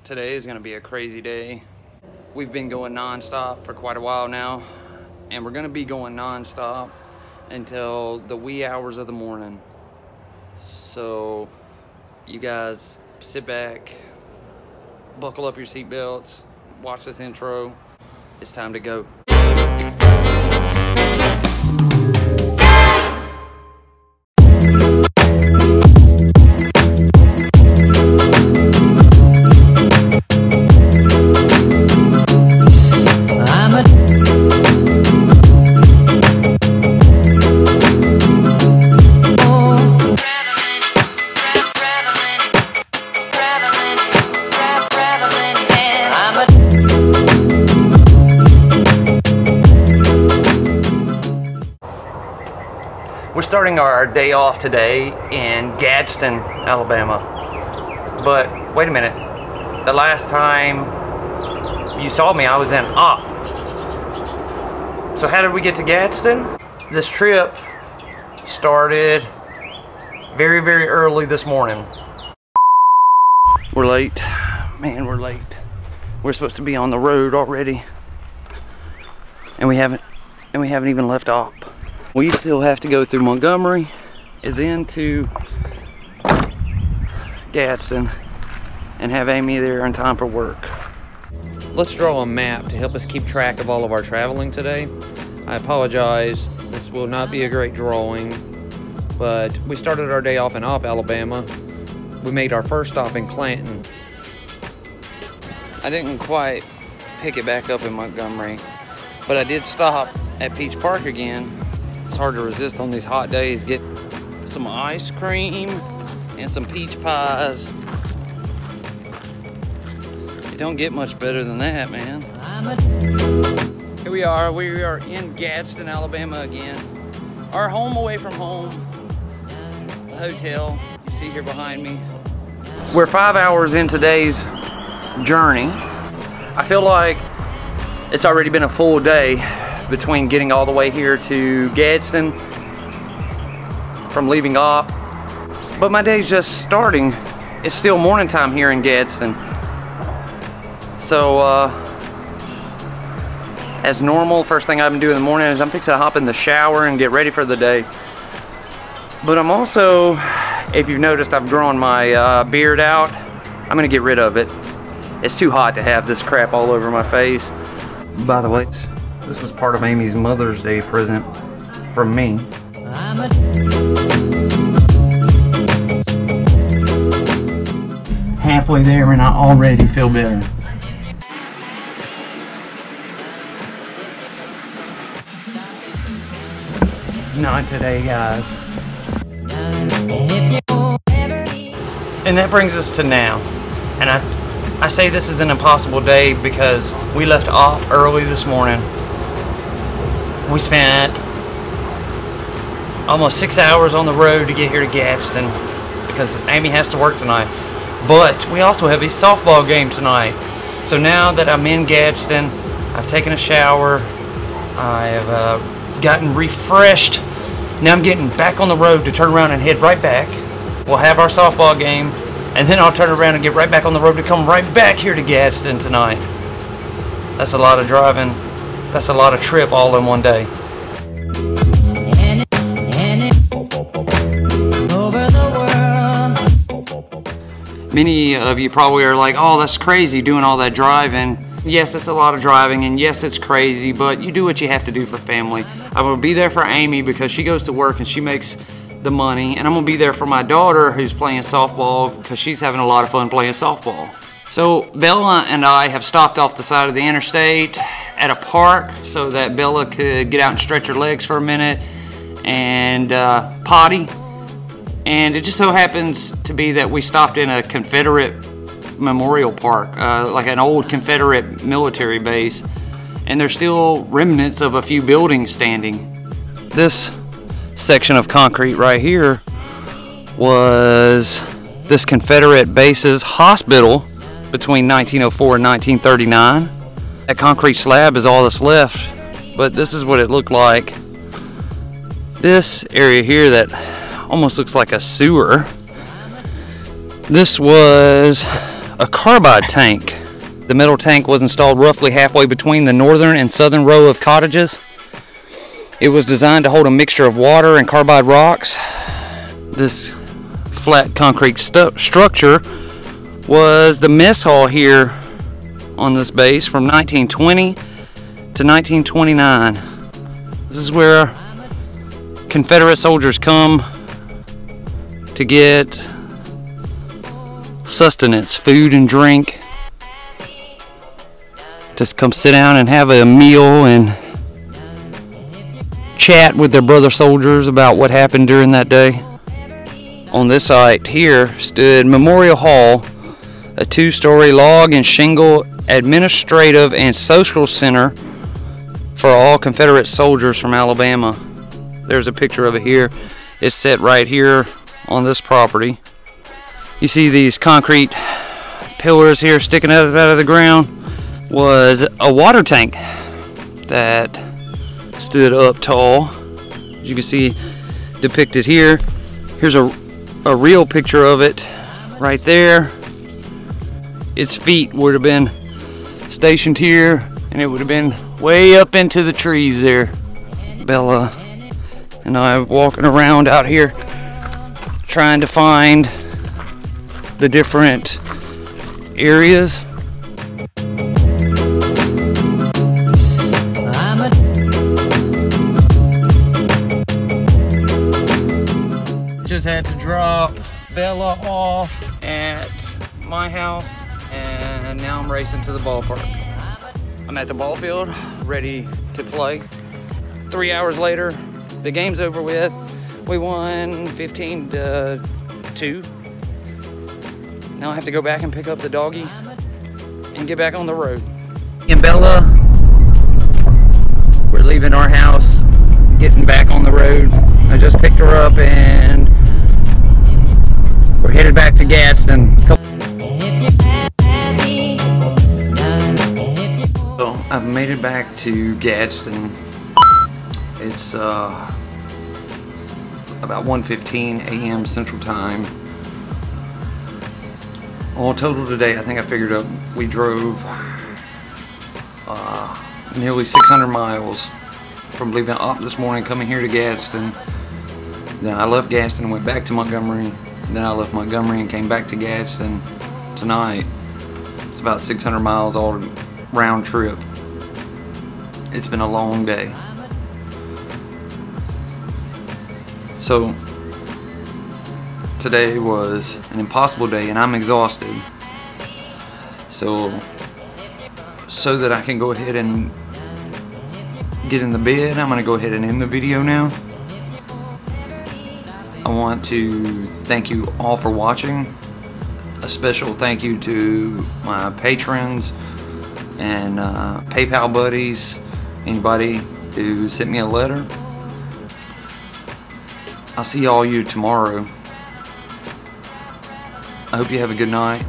Today is gonna be a crazy day. We've been going non-stop for quite a while now, and we're gonna be going non-stop until the wee hours of the morning. So you guys sit back, buckle up your seatbelts, watch this intro. It's time to go. We're starting our day off today in Gadsden, Alabama. But wait a minute, the last time you saw me, I was in Op. So how did we get to Gadsden? This trip started very, very early this morning. We're late, man, we're late. We're supposed to be on the road already, and we haven't even left Op. We still have to go through Montgomery and then to Gadsden and have Amy there in time for work. Let's draw a map to help us keep track of all of our traveling today. I apologize, this will not be a great drawing, but we started our day off in Op, Alabama. We made our first stop in Clanton. I didn't quite pick it back up in Montgomery, but I did stop at Peach Park again. It's hard to resist on these hot days. Get some ice cream and some peach pies. It don't get much better than that, man. Here we are in Gadsden, Alabama again. Our home away from home, the hotel you see here behind me. We're 5 hours in today's journey. I feel like it's already been a full day between getting all the way here to Gadsden from leaving Op, but my day's just starting. It's still morning time here in Gadsden, so as normal, first thing I'm doing in the morning is I'm fixing to hop in the shower and get ready for the day. But I'm also, if you've noticed, I've grown my beard out. I'm gonna get rid of it. It's too hot to have this crap all over my face. By the way, this was part of Amy's Mother's Day present from me. Halfway there and I already feel better. Not today, guys. And that brings us to now. And I say this is an impossible day because we left off early this morning. We spent almost 6 hours on the road to get here to Gadsden because Amy has to work tonight. But we also have a softball game tonight. So now that I'm in Gadsden, I've taken a shower, I have gotten refreshed. Now I'm getting back on the road to turn around and head right back. We'll have our softball game, and then I'll turn around and get right back on the road to come right back here to Gadsden tonight. That's a lot of driving. That's a lot of trip all in one day. Many of you probably are like, oh, that's crazy doing all that driving. Yes, it's a lot of driving, and yes, it's crazy, but you do what you have to do for family. I'm gonna be there for Amy because she goes to work and she makes the money, and I'm gonna be there for my daughter who's playing softball because she's having a lot of fun playing softball. So Bella and I have stopped off the side of the interstate at a park so that Bella could get out and stretch her legs for a minute and potty. And it just so happens to be that we stopped in a Confederate memorial park, like an old Confederate military base, and there's still remnants of a few buildings standing. This section of concrete right here was this Confederate base's hospital between 1904 and 1939. That concrete slab is all that's left, but this is what it looked like. This area here that almost looks like a sewer, this was a carbide tank. The metal tank was installed roughly halfway between the northern and southern row of cottages. It was designed to hold a mixture of water and carbide rocks. This flat concrete structure was the mess hall here on this base from 1920 to 1929. This is where Confederate soldiers come to get sustenance, food and drink, just come sit down and have a meal and chat with their brother soldiers about what happened during that day. On this site here stood Memorial Hall, a 2-story log and shingle administrative and social center for all Confederate soldiers from Alabama. There's a picture of it here. It's set right here on this property. You see these concrete pillars here sticking out of the ground. Was a water tank that stood up tall. As you can see depicted here. Here's a real picture of it right there. Its feet would have been stationed here, and it would have been way up into the trees there. Bella and I walking around out here trying to find the different areas. Just had to drop Bella off at my house, and now I'm racing to the ballpark. I'm at the ball field, ready to play. 3 hours later, the game's over with. We won 15-2. Now I have to go back and pick up the doggy and get back on the road. Me and Bella, we're leaving our house, getting back on the road. I just picked her up and we're headed back to Gadsden. So I've made it back to Gadsden. It's about 1:15 a.m. Central Time. All total today, I think I figured up, we drove nearly 600 miles from leaving up this morning, coming here to Gadsden. Then I left Gadsden and went back to Montgomery. Then I left Montgomery and came back to Gadsden tonight. It's about 600 miles all round trip. It's been a long day. So today was an impossible day and I'm exhausted. So that I can go ahead and get in the bed, I'm gonna go ahead and end the video now. I want to thank you all for watching. A special thank you to my patrons and PayPal buddies, anybody who sent me a letter. I'll see all you tomorrow. I hope you have a good night.